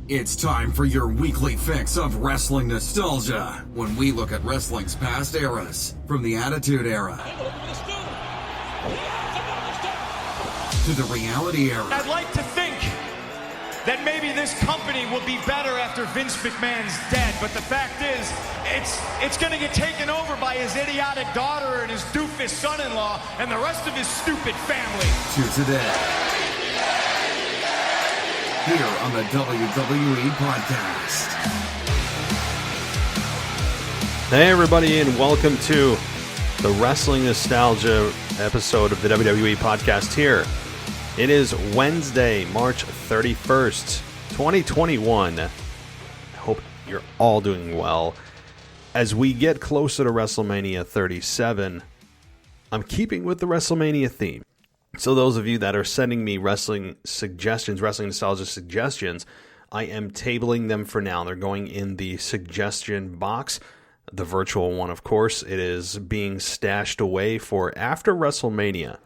It's time for your weekly fix of wrestling nostalgia when we look at wrestling's past eras, from the Attitude Era to the Reality Era. I'd like to think that maybe this company will be better after Vince McMahon's dead, but the fact is, it's going to get taken over by his idiotic daughter and his doofus son-in-law and the rest of his stupid family. To today, here on the WWE Podcast. Hey everybody, and welcome to the Wrestling Nostalgia episode of the WWE Podcast here. It is Wednesday, March 31st, 2021. I hope you're all doing well. As we get closer to WrestleMania 37, I'm keeping with the WrestleMania theme. So those of you that are sending me wrestling suggestions, wrestling nostalgia suggestions, I am tabling them for now. They're going in the suggestion box, the virtual one, of course. It is being stashed away for after WrestleMania.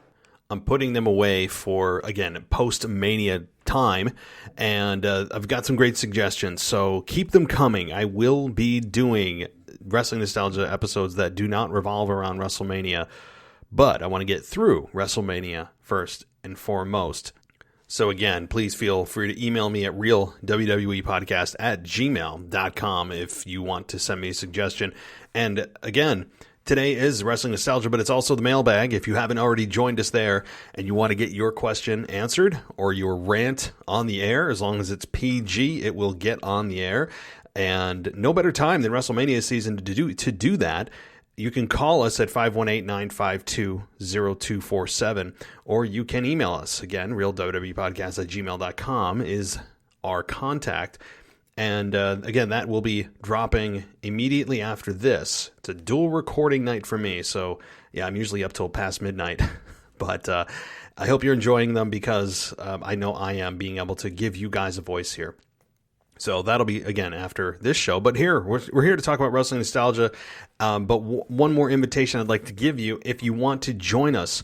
I'm putting them away for, again, post-Mania time, and I've got some great suggestions, so keep them coming. I will be doing Wrestling Nostalgia episodes that do not revolve around WrestleMania, but I want to get through WrestleMania first and foremost. So again, please feel free to email me at realwwepodcast@gmail.com if you want to send me a suggestion. And again, today is Wrestling Nostalgia, but it's also the mailbag. If you haven't already joined us there and you want to get your question answered or your rant on the air, as long as it's PG, it will get on the air. And no better time than WrestleMania season to do that. You can call us at 518-952-0247, or you can email us. Again, realwwepodcast@gmail.com is our contact. And again, that will be dropping immediately after this. It's a dual recording night for me, so yeah, I'm usually up till past midnight. But I hope you're enjoying them because I know I am, being able to give you guys a voice here. So that'll be, again, after this show. But here, we're here to talk about wrestling nostalgia. But one more invitation I'd like to give you. If you want to join us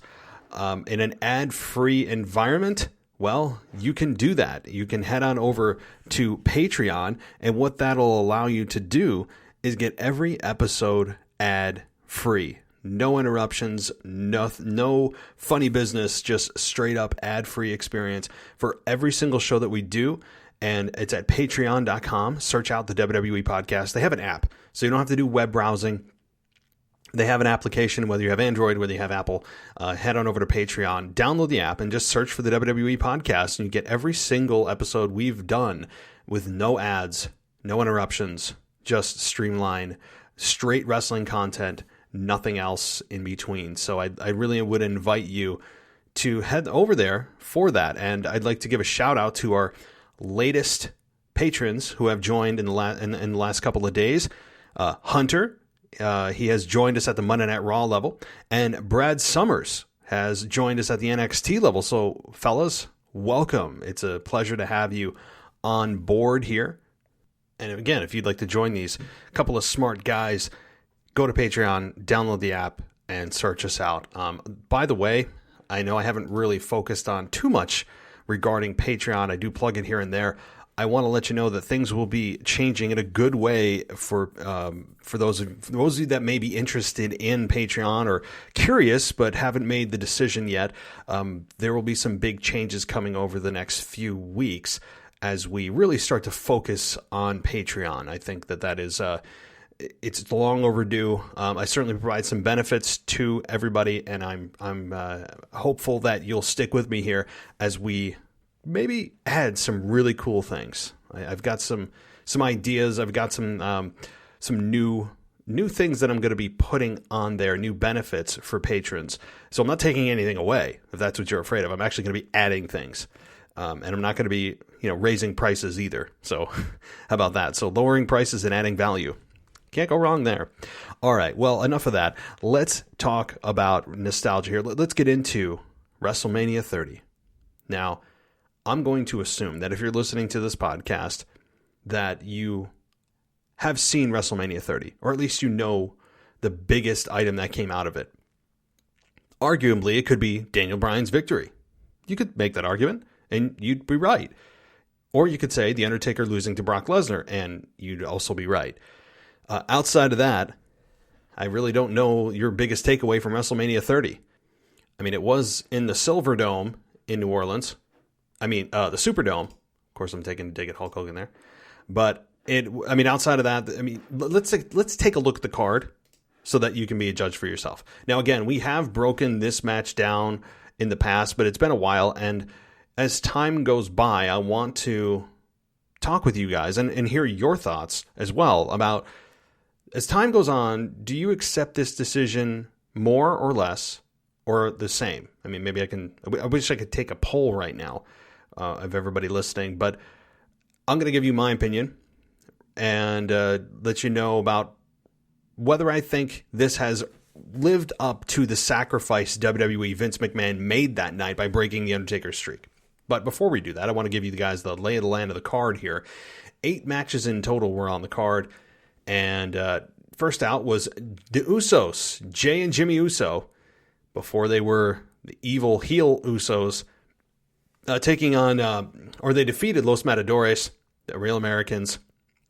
in an ad-free environment, well, you can do that. You can head on over to Patreon, and what that'll allow you to do is get every episode ad-free. No interruptions, no funny business, just straight-up ad-free experience for every single show that we do. And it's at patreon.com. Search out the WWE Podcast. They have an app, so you don't have to do web browsing. They have an application, whether you have Android, whether you have Apple. Head on over to Patreon, download the app, and just search for the WWE Podcast, and you get every single episode we've done with no ads, no interruptions, just streamlined, straight wrestling content, nothing else in between. So I really would invite you to head over there for that. And I'd like to give a shout out to our latest patrons who have joined in the last couple of days. Hunter, he has joined us at the Monday Night Raw level, and Brad Summers has joined us at the NXT level. So, fellas, welcome. It's a pleasure to have you on board here. And again, if you'd like to join these couple of smart guys, go to Patreon, download the app, and search us out. By the way, I know I haven't really focused on too much regarding Patreon. I do plug it here and there. I want to let you know that things will be changing in a good way for those of you that may be interested in Patreon or curious but haven't made the decision yet. There will be some big changes coming over the next few weeks as we really start to focus on Patreon. I think that is it's long overdue. I certainly provide some benefits to everybody, and I'm hopeful that you'll stick with me here as we maybe add some really cool things. I've got some ideas. I've got some new things that I'm going to be putting on there, new benefits for patrons. So I'm not taking anything away, if that's what you're afraid of. I'm actually going to be adding things, and I'm not going to be raising prices either. So how about that? So lowering prices and adding value. Can't go wrong there. All right, well, enough of that. Let's talk about nostalgia here. Let's get into WrestleMania 30. Now, I'm going to assume that if you're listening to this podcast, that you have seen WrestleMania 30, or at least you know the biggest item that came out of it. Arguably, it could be Daniel Bryan's victory. You could make that argument, and you'd be right. Or you could say The Undertaker losing to Brock Lesnar, and you'd also be right. Outside of that, I really don't know your biggest takeaway from WrestleMania 30. I mean, it was in the Silver Dome in New Orleans. I mean, the Superdome. Of course, I'm taking a dig at Hulk Hogan there. But, outside of that, let's take a look at the card so that you can be a judge for yourself. Now, again, we have broken this match down in the past, but it's been a while, and as time goes by, I want to talk with you guys and hear your thoughts as well about, as time goes on, do you accept this decision more or less or the same? I mean, I wish I could take a poll right now of everybody listening, but I'm going to give you my opinion and let you know about whether I think this has lived up to the sacrifice WWE Vince McMahon made that night by breaking The Undertaker's streak. But before we do that, I want to give you guys the lay of the land of the card here. 8 matches in total were on the card. And first out was the Usos, Jay and Jimmy Uso, before they were the evil heel Usos, taking on, they defeated Los Matadores, the Real Americans,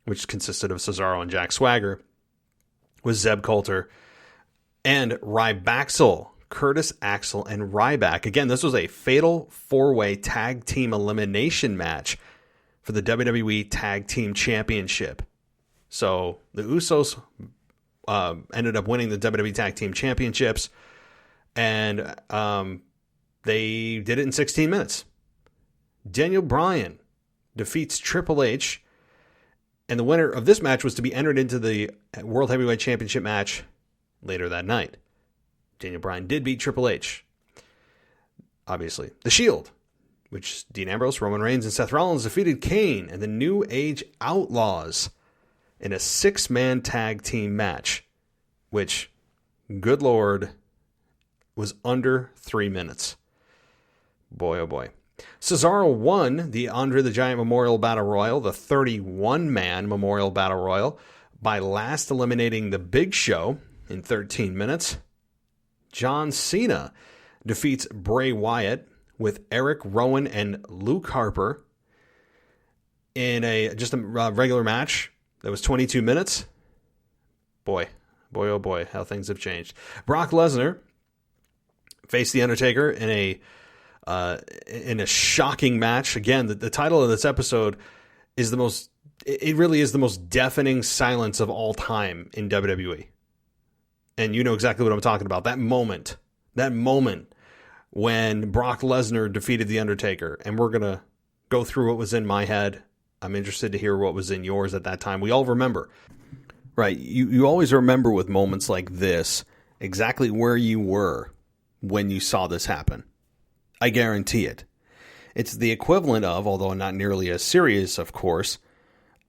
which consisted of Cesaro and Jack Swagger, with Zeb Coulter, and Rybaxel, Curtis Axel, and Ryback. Again, this was a fatal 4-way tag team elimination match for the WWE Tag Team Championship. So the Usos ended up winning the WWE Tag Team Championships, and they did it in 16 minutes. Daniel Bryan defeats Triple H, and the winner of this match was to be entered into the World Heavyweight Championship match later that night. Daniel Bryan did beat Triple H. Obviously. The Shield, which Dean Ambrose, Roman Reigns, and Seth Rollins defeated Kane and the New Age Outlaws in a 6-man tag team match, which, good Lord, was under 3 minutes. Boy, oh boy. Cesaro won the Andre the Giant Memorial Battle Royal, the 31-man Memorial Battle Royal, by last eliminating The Big Show in 13 minutes. John Cena defeats Bray Wyatt with Eric Rowan and Luke Harper in a regular match that was 22 minutes. Boy, oh boy, how things have changed. Brock Lesnar faced The Undertaker in a shocking match. Again, the title of this episode is it really is the most deafening silence of all time in WWE. And you know exactly what I'm talking about. That moment when Brock Lesnar defeated The Undertaker. And we're going to go through what was in my head. I'm interested to hear what was in yours at that time. We all remember. Right. You always remember with moments like this exactly where you were when you saw this happen. I guarantee it. It's the equivalent of, although not nearly as serious, of course,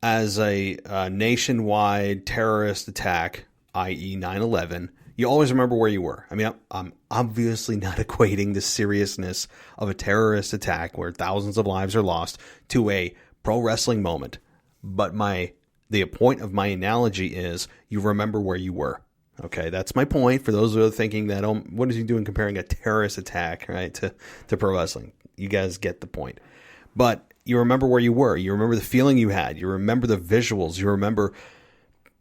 as a nationwide terrorist attack, i.e. 9/11, you always remember where you were. I mean, I'm obviously not equating the seriousness of a terrorist attack where thousands of lives are lost to a pro wrestling moment. But the point of my analogy is you remember where you were. Okay, that's my point for those who are thinking that, what is he doing comparing a terrorist attack, right, to pro wrestling? You guys get the point. But you remember where you were. You remember the feeling you had. You remember the visuals. You remember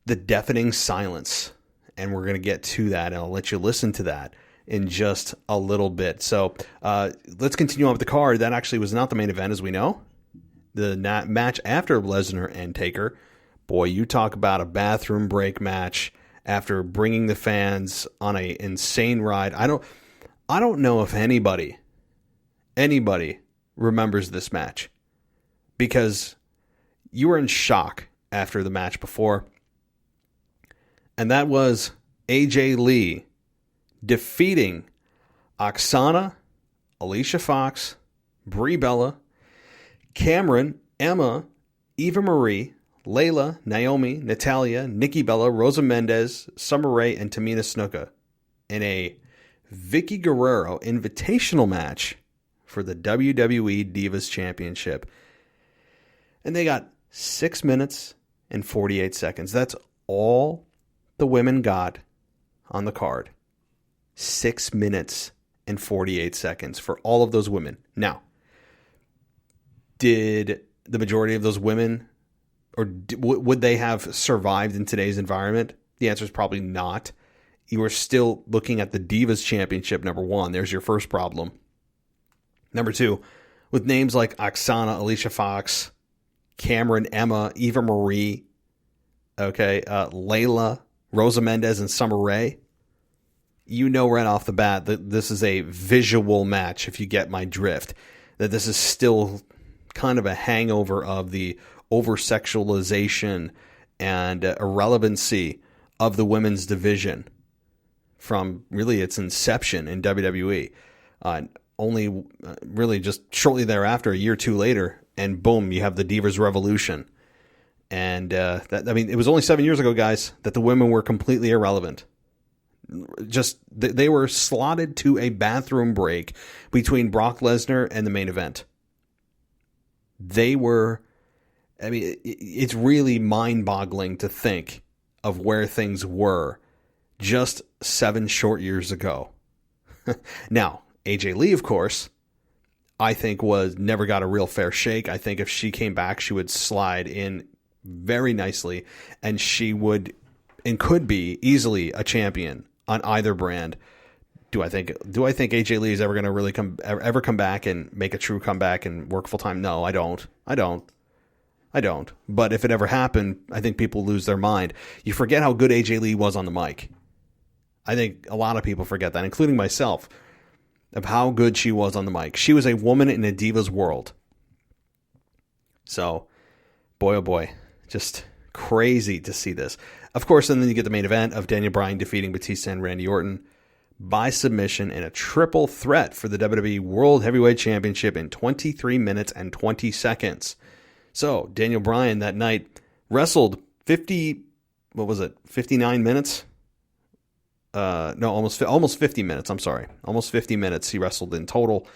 the deafening silence, and we're going to get to that, and I'll let you listen to that in just a little bit. So let's continue on with the card. That actually was not the main event, as we know. The match after Lesnar and Taker, boy, you talk about a bathroom break match after bringing the fans on an insane ride. I don't know if anybody remembers this match, because you were in shock after the match before. And that was AJ Lee defeating Oksana, Alicia Fox, Brie Bella, Cameron, Emma, Eva Marie, Layla, Naomi, Natalia, Nikki Bella, Rosa Mendez, Summer Rae, and Tamina Snuka in a Vicky Guerrero invitational match for the WWE Divas Championship. And they got 6 minutes and 48 seconds. That's all the women got on the card. 6 minutes and 48 seconds for all of those women. Now, did the majority of those women, or would they have survived in today's environment? The answer is probably not. You are still looking at the Divas Championship, number one. There's your first problem. Number two, with names like Oksana, Alicia Fox, Cameron, Emma, Eva Marie, Layla, Rosa Mendez, and Summer Rae, you know right off the bat that this is a visual match, if you get my drift. That this is still kind of a hangover of the over-sexualization and irrelevancy of the women's division from really its inception in WWE. Only really just shortly thereafter, a year or two later, and boom, you have the Divas Revolution. And it was only 7 years ago, guys, that the women were completely irrelevant. Just they were slotted to a bathroom break between Brock Lesnar and the main event. They were, it's really mind-boggling to think of where things were just 7 short years ago. Now, AJ Lee, of course, I think never got a real fair shake. I think if she came back, she would slide in very nicely, and she would and could be easily a champion on either brand. Do I think AJ Lee is ever going to really ever come back and make a true comeback and work full time? No, I don't. But if it ever happened, I think people lose their mind. You forget how good AJ Lee was on the mic. I think a lot of people forget that, including myself, of how good she was on the mic. She was a woman in a diva's world. So, boy, oh boy, just crazy to see this. Of course, and then you get the main event of Daniel Bryan defeating Batista and Randy Orton by submission in a triple threat for the WWE World Heavyweight Championship in 23 minutes and 20 seconds. So, Daniel Bryan that night wrestled 59 minutes? Almost 50 minutes, I'm sorry. Almost 50 minutes he wrestled in total,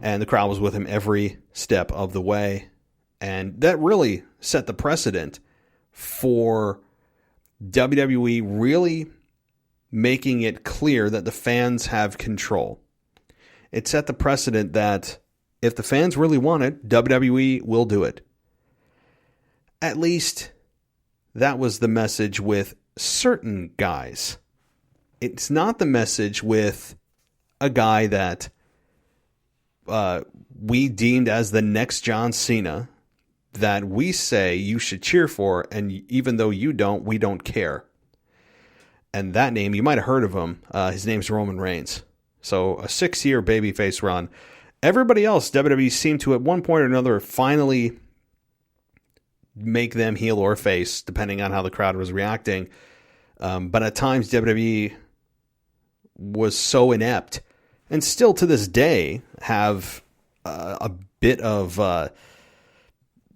and the crowd was with him every step of the way. And that really set the precedent for WWE really making it clear that the fans have control. It set the precedent that if the fans really want it, WWE will do it. At least that was the message with certain guys. It's not the message with a guy that we deemed as the next John Cena that we say you should cheer for, and even though you don't, we don't care. And that name, you might have heard of him. His name's Roman Reigns. So a 6-year babyface run. Everybody else, WWE seemed to at one point or another finally make them heel or face, depending on how the crowd was reacting. But at times, WWE was so inept, and still to this day have a bit of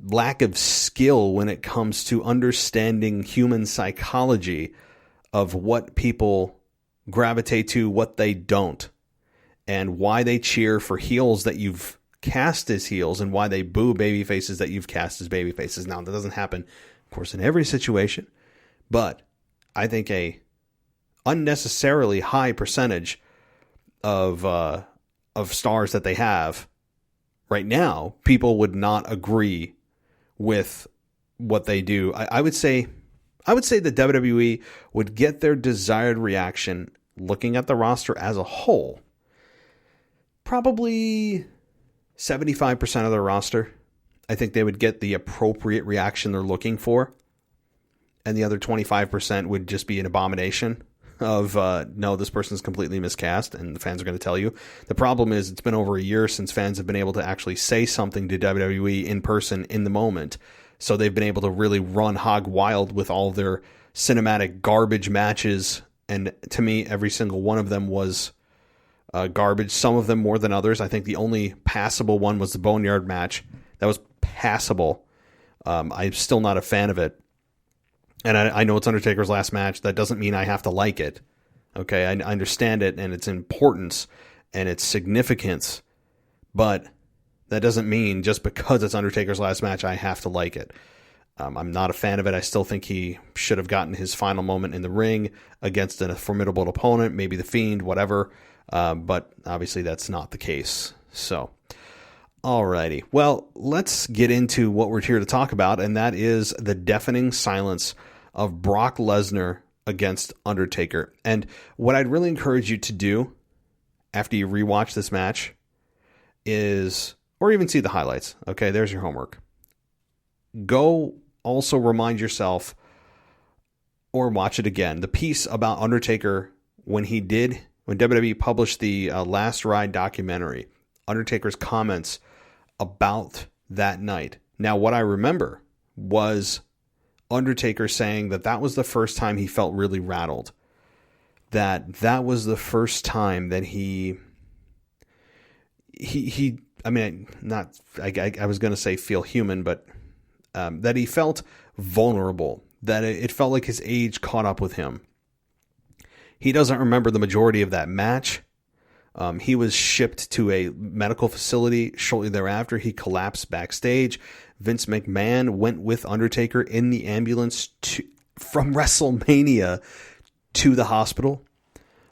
lack of skill when it comes to understanding human psychology of what people gravitate to, what they don't, and why they cheer for heels that you've cast as heels and why they boo baby faces that you've cast as baby faces. Now, that doesn't happen, of course, in every situation, but I think a unnecessarily high percentage of stars that they have right now, people would not agree with what they do. I would say that WWE would get their desired reaction looking at the roster as a whole. Probably 75% of their roster. I think they would get the appropriate reaction they're looking for. And the other 25% would just be an abomination of, no, this person's completely miscast, and the fans are going to tell you. The problem is it's been over a year since fans have been able to actually say something to WWE in person in the moment. So they've been able to really run hog wild with all their cinematic garbage matches. And to me, every single one of them was garbage. Some of them more than others. I think the only passable one was the Boneyard match. That was passable. I'm still not a fan of it. And I know it's Undertaker's last match. That doesn't mean I have to like it. Okay, I understand it and its importance and its significance. But that doesn't mean just because it's Undertaker's last match, I have to like it. I'm not a fan of it. I still think he should have gotten his final moment in the ring against a formidable opponent, maybe The Fiend, whatever. But obviously that's not the case. So Alrighty. Well, let's get into what we're here to talk about, and that is the deafening silence of Brock Lesnar against Undertaker. And what I'd really encourage you to do after you rewatch this match is, or even see the highlights. Okay, there's your homework. Go also remind yourself, or watch it again, the piece about Undertaker when WWE published the Last Ride documentary, Undertaker's comments about that night. Now, what I remember was Undertaker saying that was the first time he felt really rattled. That was the first time that I was going to say feel human, but that he felt vulnerable, that it felt like his age caught up with him. He doesn't remember the majority of that match. He was shipped to a medical facility shortly thereafter. He collapsed backstage. Vince McMahon went with Undertaker in the ambulance from WrestleMania to the hospital.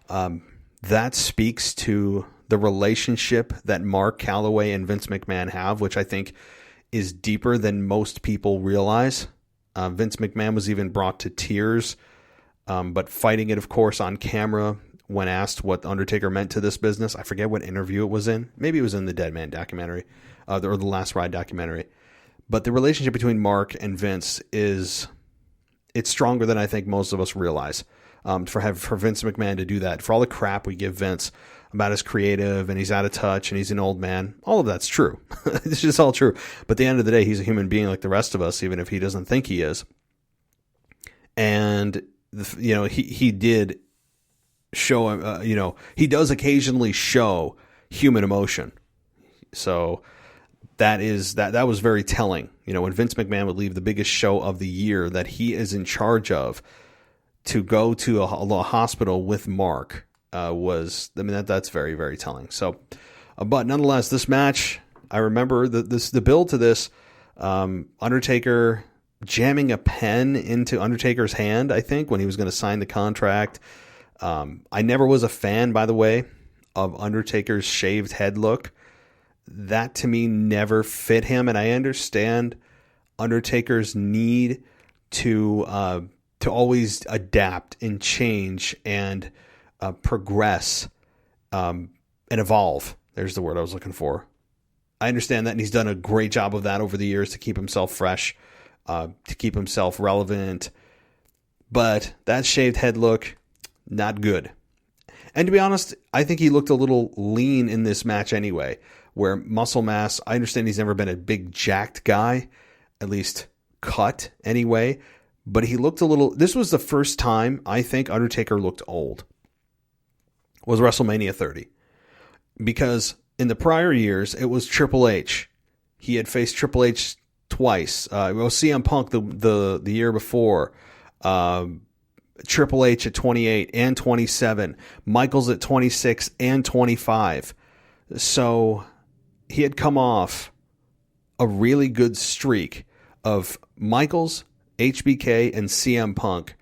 That speaks to the relationship that Mark Calloway and Vince McMahon have, which I think is deeper than most people realize. Vince McMahon was even brought to tears, but fighting it, of course, on camera when asked what Undertaker meant to this business. I forget what interview it was in. Maybe it was in the Dead Man documentary, or the Last Ride documentary. But the relationship between Mark and Vince it's stronger than I think most of us realize. For Vince McMahon to do that, for all the crap we give Vince about his creative and he's out of touch and he's an old man, all of that's true. It's just all true. But at the end of the day, he's a human being like the rest of us, even if he doesn't think he is. And he did show, he does occasionally show human emotion. So that was very telling. When Vince McMahon would leave the biggest show of the year that he is in charge of to go to a hospital with Mark that's very, very telling. So, but nonetheless, this match, I remember the build to this, Undertaker jamming a pen into Undertaker's hand, I think, when he was going to sign the contract. I never was a fan, by the way, of Undertaker's shaved head look. That to me never fit him, and I understand Undertaker's need to always adapt and change and progress and evolve. There's the word I was looking for. I understand that, and he's done a great job of that over the years to keep himself fresh, to keep himself relevant. But that shaved head look, not good. And to be honest, I think he looked a little lean in this match anyway, where muscle mass, I understand he's never been a big jacked guy, at least cut anyway, but he looked a little, this was the first time I think Undertaker looked old, was WrestleMania 30. Because in the prior years, it was Triple H. He had faced Triple H twice. CM Punk the year before. Triple H at 28 and 27. Michaels at 26 and 25. So he had come off a really good streak of Michaels, HBK, and CM Punk.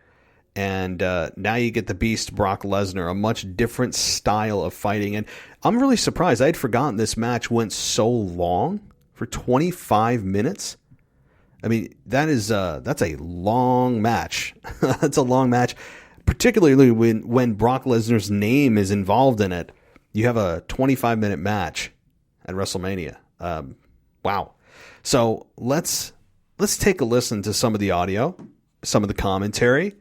And now you get the Beast, Brock Lesnar, a much different style of fighting. And I'm really surprised. I had forgotten this match went so long, for 25 minutes. I mean, that's a long match. That's a long match, particularly when Brock Lesnar's name is involved in it. You have a 25-minute match at WrestleMania. Wow. So let's take a listen to some of the audio, some of the commentary.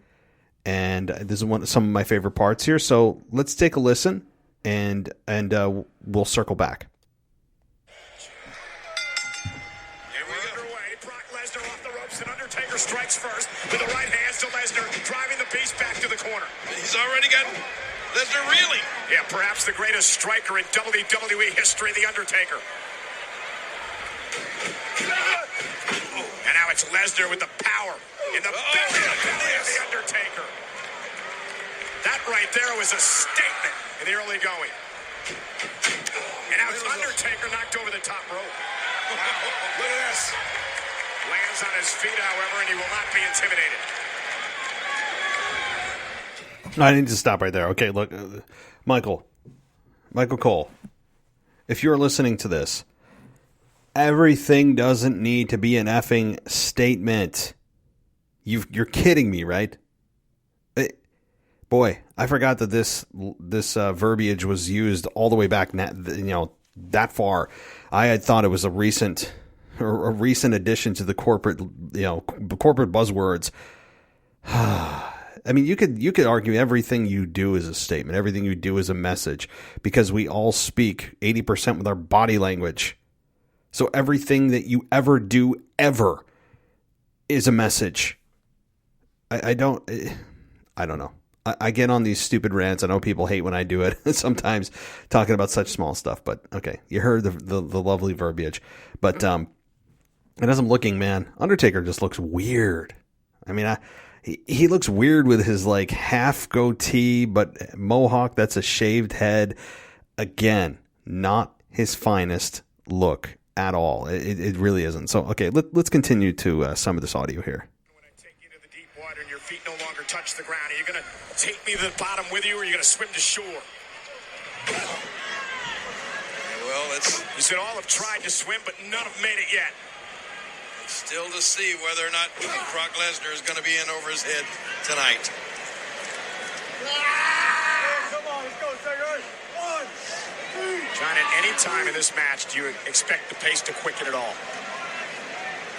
And this is some of my favorite parts here. So let's take a listen, and we'll circle back. And we're underway. Brock Lesnar off the ropes, and Undertaker strikes first with the right hands to Lesnar, driving the Beast back to the corner. He's already got Lesnar reeling. Yeah, perhaps the greatest striker in WWE history, the Undertaker. And now it's Lesnar with the power in the belly of the Undertaker. That right there was a statement in the early going. And now it's Undertaker knocked over the top rope. Wow. Look at this. Lands on his feet, however, and he will not be intimidated. I need to stop right there. Okay, look, Michael Cole, if you're listening to this, Everything doesn't need to be an effing statement. You're kidding me, right? Boy, I forgot that this verbiage was used all the way back, that far. I had thought it was a recent addition to the corporate buzzwords. I mean, you could argue everything you do is a statement, everything you do is a message, because we all speak 80% with our body language. So everything that you ever do ever is a message. I don't know. I get on these stupid rants. I know people hate when I do it sometimes, talking about such small stuff, but okay, you heard the lovely verbiage. But and as I'm looking, man, Undertaker just looks weird. I mean, he looks weird with his like half goatee, but mohawk that's a shaved head. Again, not his finest look at all. It really isn't. So, okay, let's continue to some of this audio here. When I take you to the deep water and your feet no longer touch the ground, are you going to take me to the bottom with you, or are you going to swim to shore? Well, You said all have tried to swim, but none have made it yet. still to see whether or not Brock Lesnar is going to be in over his head tonight. Come on, let's go, Taker. 1, 2. John, at any time in this match, do you expect the pace to quicken at all?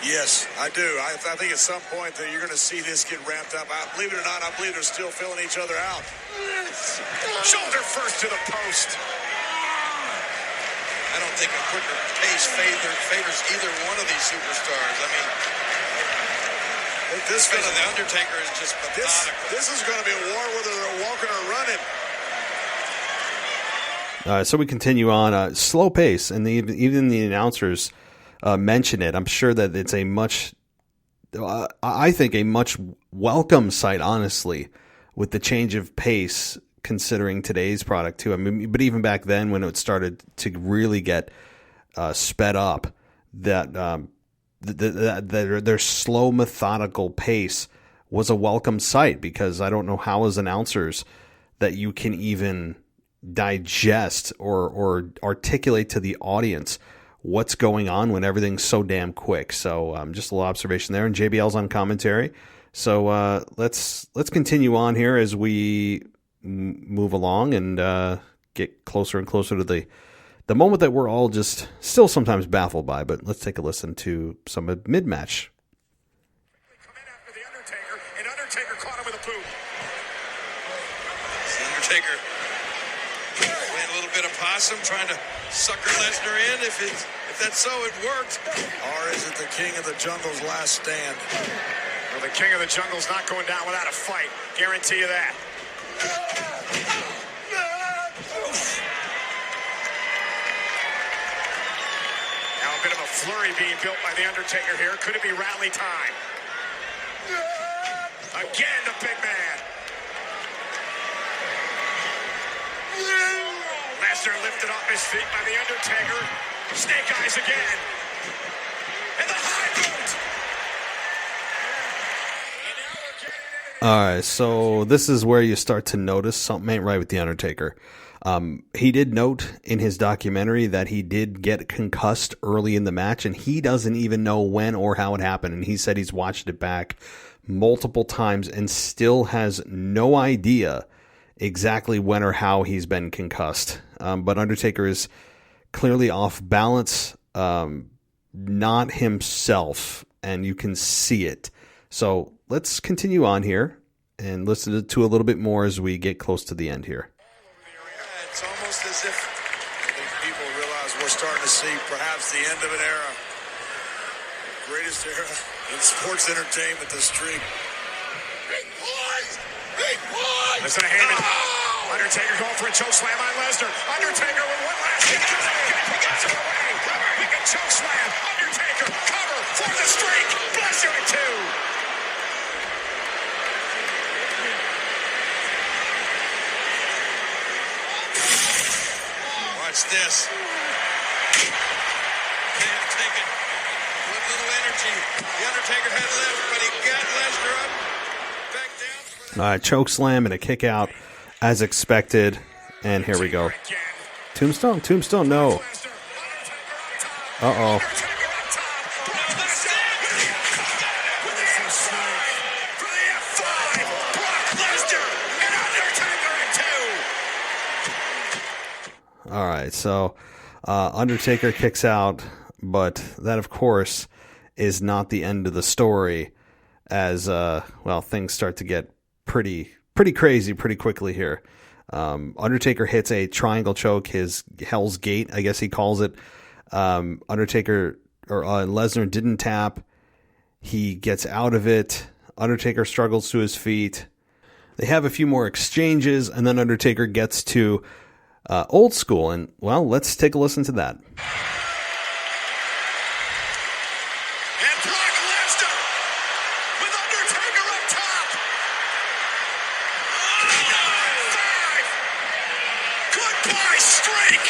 Yes, I do. I think at some point that you're going to see this get ramped up. Believe it or not, I believe they're still filling each other out. Shoulder first to the post. I don't think a quicker pace favors either one of these superstars. I mean, This the Undertaker is just methodical. This is going to be a war whether they're walking or running. So we continue on. Slow pace, and even the announcers mention it. I'm sure that it's a much welcome sight, honestly, with the change of pace, considering today's product too. I mean, but even back then, when it started to really get sped up, that their slow, methodical pace was a welcome sight, because I don't know how, as announcers, that you can even digest or articulate to the audience what's going on when everything's so damn quick. So just a little observation there, and JBL's on commentary. So let's continue on here as we move along and get closer and closer to the moment that we're all just still sometimes baffled by. But let's take a listen to some mid-match. Come in after the Undertaker, and Undertaker caught him with a boot. The Undertaker playing a little bit of possum, trying to sucker Lesnar in. If that's so, it worked. Or is it the King of the Jungle's last stand? Well, the King of the Jungle's not going down without a fight. Guarantee you that. Now a bit of a flurry being built by the Undertaker here. Could it be rally time? Again, the big man. Lesnar lifted off his feet by the Undertaker. Snake eyes again. And the high boot. All right, so this is where you start to notice something ain't right with the Undertaker. He did note in his documentary that he did get concussed early in the match, and he doesn't even know when or how it happened. And he said he's watched it back multiple times and still has no idea exactly when or how he's been concussed. But Undertaker is clearly off balance, not himself, and you can see it. So let's continue on here and listen to a little bit more as we get close to the end here. It's almost as if I think people realize we're starting to see perhaps the end of an era. Greatest era in sports entertainment, this streak. big boys, big boys. Listen to Heyman. Undertaker going for a chokeslam on Lesnar. Undertaker with one last hit. He gets it away. He can chokeslam. Undertaker cover for the streak. Bless you at 2. Watch this. They have taken with little energy. The Undertaker had left, but he got Lesnar up, back down. All right, choke slam and a kick out as expected. And here we go. Tombstone, no. Uh-oh. Undertaker up top. Brock Lesnar with the F5 for the F5. Brock Lesnar and Undertaker at 2. All right, so Undertaker kicks out, but that, of course, is not the end of the story, as things start to get pretty crazy pretty quickly here. Undertaker hits a triangle choke, his Hell's Gate, I guess he calls it. Undertaker or Lesnar didn't tap. He gets out of it. Undertaker struggles to his feet. They have a few more exchanges, and then Undertaker gets to Old School, and well, let's take a listen to that. And Brock Lesnar with Undertaker up top. Goodbye, streak.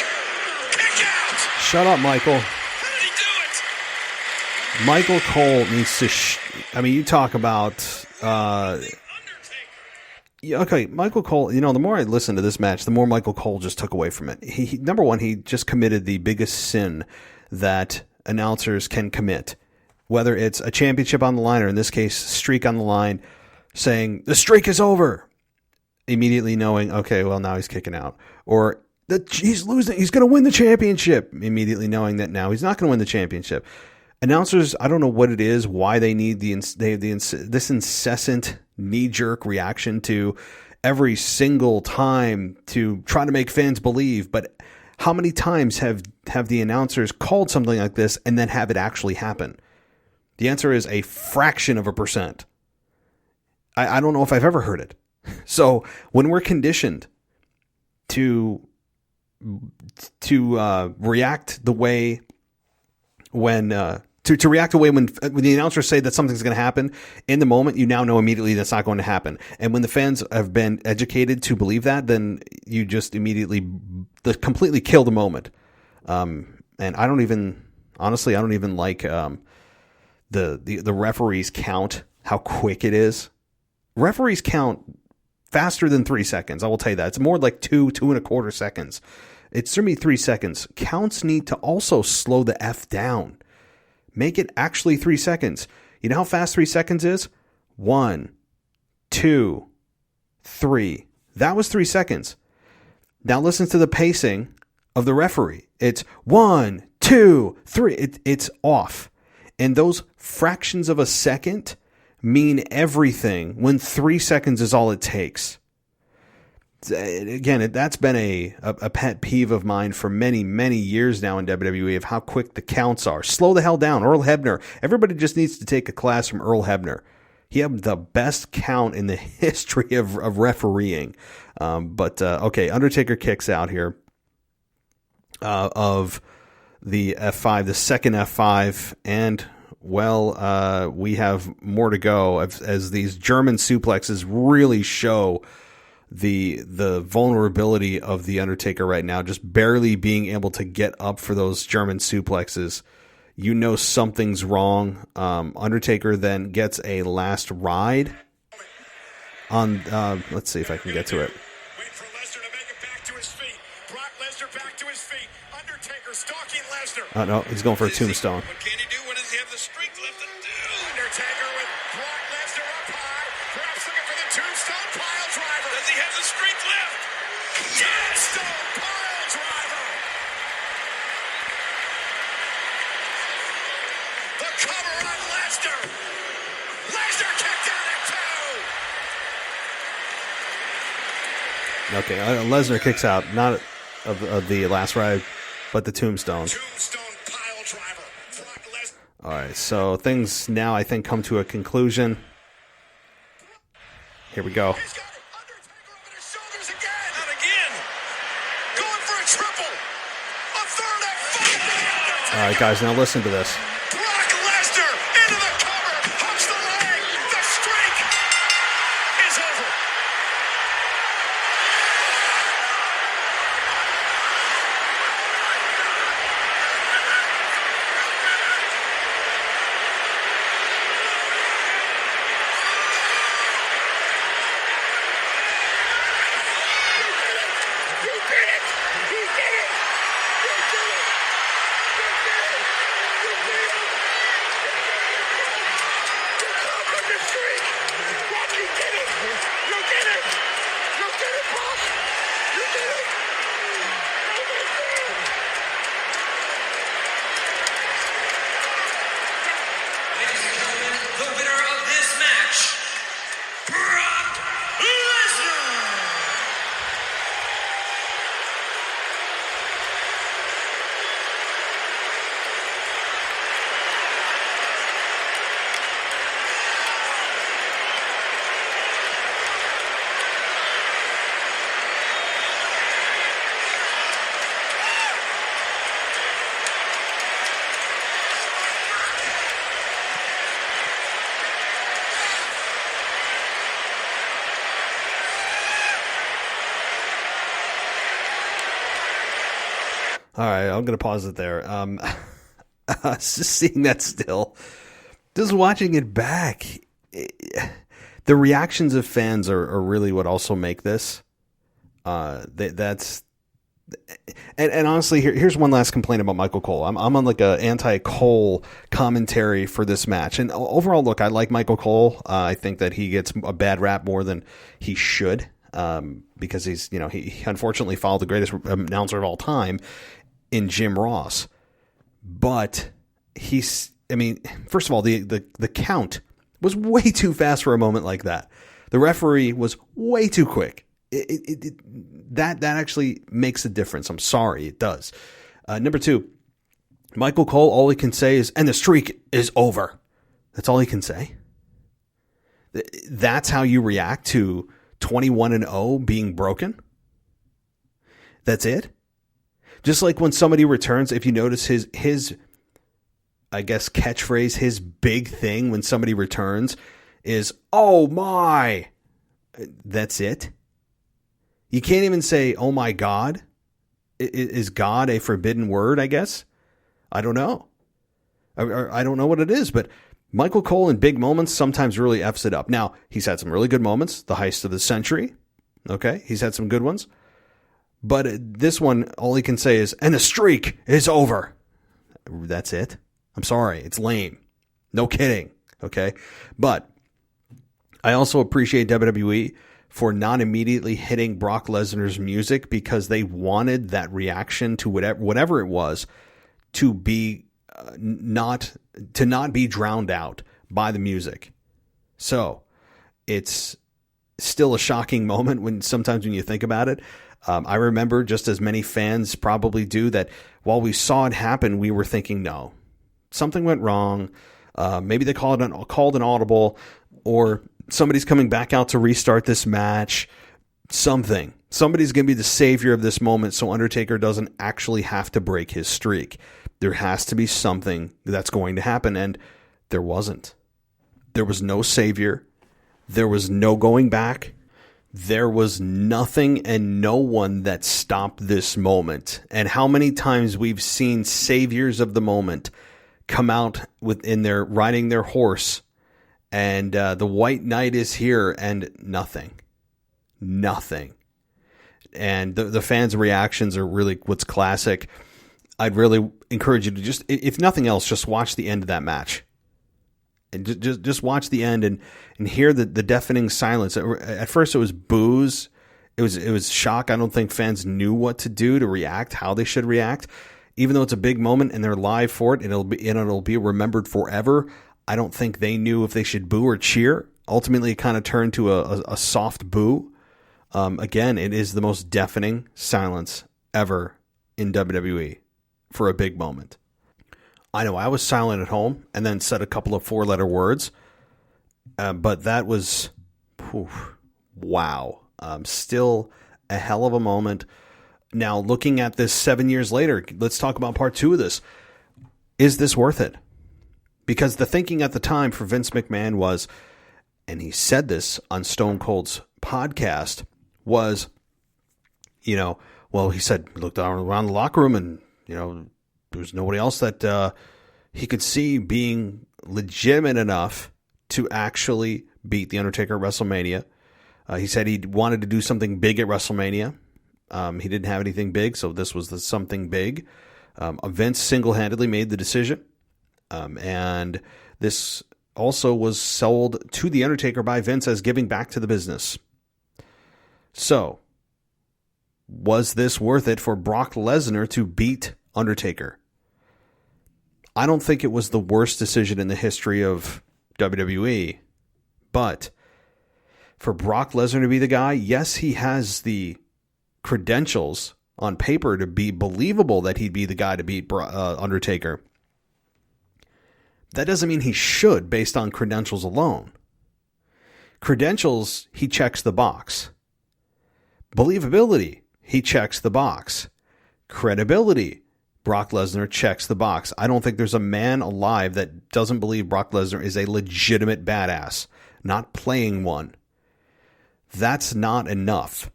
Kick out. Shut up, Michael. How did he do it? Michael Cole needs to you talk about okay, Michael Cole, the more I listen to this match, the more Michael Cole just took away from it. He number one, he just committed the biggest sin that announcers can commit, whether it's a championship on the line or in this case, streak on the line, saying the streak is over, immediately knowing, okay, well, now he's kicking out, or that he's losing, he's going to win the championship, immediately knowing that now he's not going to win the championship. Announcers, I don't know what it is, why they need this incessant knee-jerk reaction to every single time to try to make fans believe. But how many times have the announcers called something like this and then have it actually happen? The answer is a fraction of a percent. I don't know if I've ever heard it. So when we're conditioned to react the way when to react the way when the announcers say that something's going to happen in the moment, you now know immediately that's not going to happen. And when the fans have been educated to believe that, then you just immediately completely kill the moment. And I don't even like the referees count how quick it is. Referees count faster than 3 seconds. I will tell you that. It's more like 2.25 seconds. It's certainly 3 seconds. Counts need to also slow the F down. Make it actually 3 seconds. You know how fast 3 seconds is? 1, 2, 3. That was 3 seconds. Now listen to the pacing of the referee. It's 1, 2, 3. It's off. And those fractions of a second mean everything when 3 seconds is all it takes. Again, that's been a pet peeve of mine for many, many years now in WWE of how quick the counts are. Slow the hell down. Earl Hebner. Everybody just needs to take a class from Earl Hebner. He had the best count in the history of refereeing. Okay, Undertaker kicks out here of the F5, the second F5, and we have more to go as these German suplexes really show the vulnerability of the Undertaker right now, just barely being able to get up for those German suplexes. You know something's wrong. Undertaker then gets a last ride on. Let's see if I can get to it. Wait for Lesnar to make it back to his feet. Brock Lesnar back to his feet. Undertaker stalking Lesnar. Oh no, he's going for a tombstone. What can he do? What does he have the strength left to do? Undertaker with Brock Lesnar up high. Perhaps looking for the tombstone pile driver. Does he have the strength left? Tombstone pile driver. The cover on Lesnar. Lesnar kicked out at 2. Okay, Lesnar kicks out, not of the last ride, but the tombstone. Tombstone pile driver. Brock Lesnar. All right, so things now I think come to a conclusion. Here we go. He's got it. Undertaker over his shoulders again. Not again. Going for a triple. A third F5. All right, guys, now listen to this. Brock Lesnar into the cover. Hooks the leg. The streak is over. He did it. He did it. He did it. He did it. All right, I'm going to pause it there. Just seeing that still, just watching it back, the reactions of fans are really what also make this. That's and honestly, here's one last complaint about Michael Cole. I'm on like a anti-Cole commentary for this match, and overall, look, I like Michael Cole. I think that he gets a bad rap more than he should, because he unfortunately followed the greatest announcer of all time in Jim Ross. But first of all, the count was way too fast for a moment like that. The referee was way too quick. That actually makes a difference. I'm sorry, it does. Number 2, Michael Cole, all he can say is, and the streak is over. That's all he can say. That's how you react to 21-0 being broken? That's it? Just like when somebody returns, if you notice his I guess catchphrase, his big thing when somebody returns is, oh my. That's it? You can't even say, oh my God. Is God a forbidden word, I guess? I don't know. I don't know what it is, but Michael Cole in big moments sometimes really F's it up. Now, he's had some really good moments. The heist of the century. Okay, he's had some good ones. But this one, all he can say is, and the streak is over. That's it. I'm sorry. It's lame. No kidding. Okay. But I also appreciate WWE for not immediately hitting Brock Lesnar's music, because they wanted that reaction to whatever it was to be not be drowned out by the music. So it's still a shocking moment when you think about it. I remember, just as many fans probably do, that while we saw it happen, we were thinking, no, something went wrong. Maybe they called an audible, or somebody's coming back out to restart this match. Somebody's going to be the savior of this moment, so Undertaker doesn't actually have to break his streak. There has to be something that's going to happen, and there wasn't. There was no savior. There was no going back. There was nothing and no one that stopped this moment. And how many times we've seen saviors of the moment come out riding their horse, and the white knight is here, and nothing. And the fans' reactions are really what's classic. I'd really encourage you to just, if nothing else, just watch the end of that match. And just watch the end and hear the deafening silence. At first it was boos. It was shock. I don't think fans knew what to do to react, how they should react. Even though it's a big moment and they're live for it, and it'll be remembered forever, I don't think they knew if they should boo or cheer. Ultimately, it kind of turned to a soft boo. Again, it is the most deafening silence ever in WWE for a big moment. I know I was silent at home and then said a couple of 4-letter words, but that was, wow. Still a hell of a moment. Now, looking at this 7 years later, let's talk about part 2 of this. Is this worth it? Because the thinking at the time for Vince McMahon was, and he said this on Stone Cold's podcast, was, he said, looked around the locker room and, there was nobody else that he could see being legitimate enough to actually beat The Undertaker at WrestleMania. He said he wanted to do something big at WrestleMania. He didn't have anything big, so this was the something big. Vince single-handedly made the decision. And this also was sold to The Undertaker by Vince as giving back to the business. So, was this worth it for Brock Lesnar to beat Undertaker? I don't think it was the worst decision in the history of WWE, but for Brock Lesnar to be the guy, yes, he has the credentials on paper to be believable that he'd be the guy to beat Undertaker. That doesn't mean he should based on credentials alone. Credentials, he checks the box. Believability, he checks the box. Credibility, Brock Lesnar checks the box. I don't think there's a man alive that doesn't believe Brock Lesnar is a legitimate badass, not playing one. That's not enough.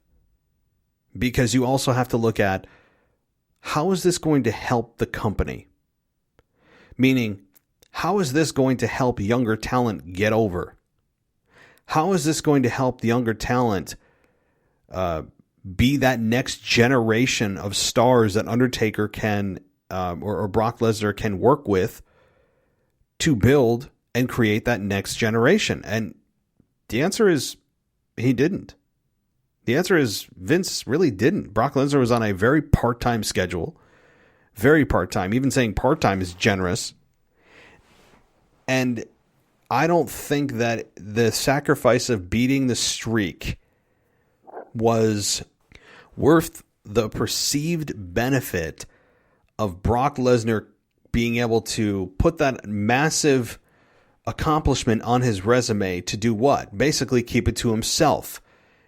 Because you also have to look at how is this going to help the company? Meaning, how is this going to help younger talent get over? How is this going to help the younger talent be that next generation of stars that Undertaker can or Brock Lesnar can work with to build and create that next generation? And the answer is he didn't. The answer is Vince really didn't. Brock Lesnar was on a very part-time schedule. Very part-time. Even saying part-time is generous. And I don't think that the sacrifice of beating the streak was worth the perceived benefit of Brock Lesnar being able to put that massive accomplishment on his resume to do what? Basically keep it to himself.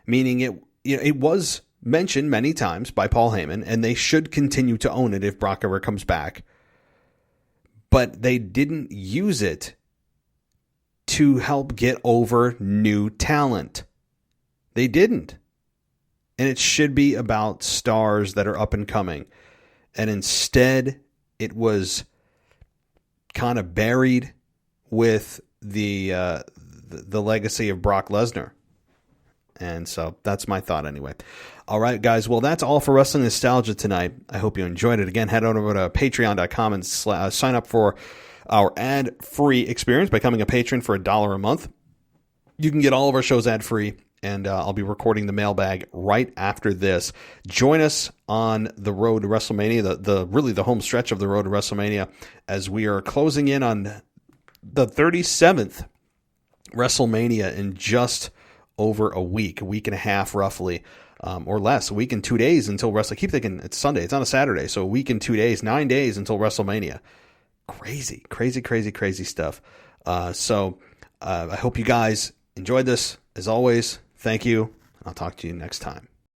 Meaning it was mentioned many times by Paul Heyman, and they should continue to own it if Brock ever comes back. But they didn't use it to help get over new talent. They didn't. And it should be about stars that are up and coming. And instead, it was kind of buried with the legacy of Brock Lesnar. And so that's my thought anyway. All right, guys. Well, that's all for Wrestling Nostalgia tonight. I hope you enjoyed it. Again, head on over to patreon.com and sign up for our ad-free experience by becoming a patron for $1 a month. You can get all of our shows ad-free, and I'll be recording the mailbag right after this. Join us on the road to WrestleMania, the home stretch of the road to WrestleMania, as we are closing in on the 37th WrestleMania in just over a week and a half roughly, or less, a week and 2 days until WrestleMania. I keep thinking it's Sunday. It's on a Saturday, so a week and 2 days, 9 days until WrestleMania. Crazy stuff. So I hope you guys enjoyed this. As always, thank you. I'll talk to you next time.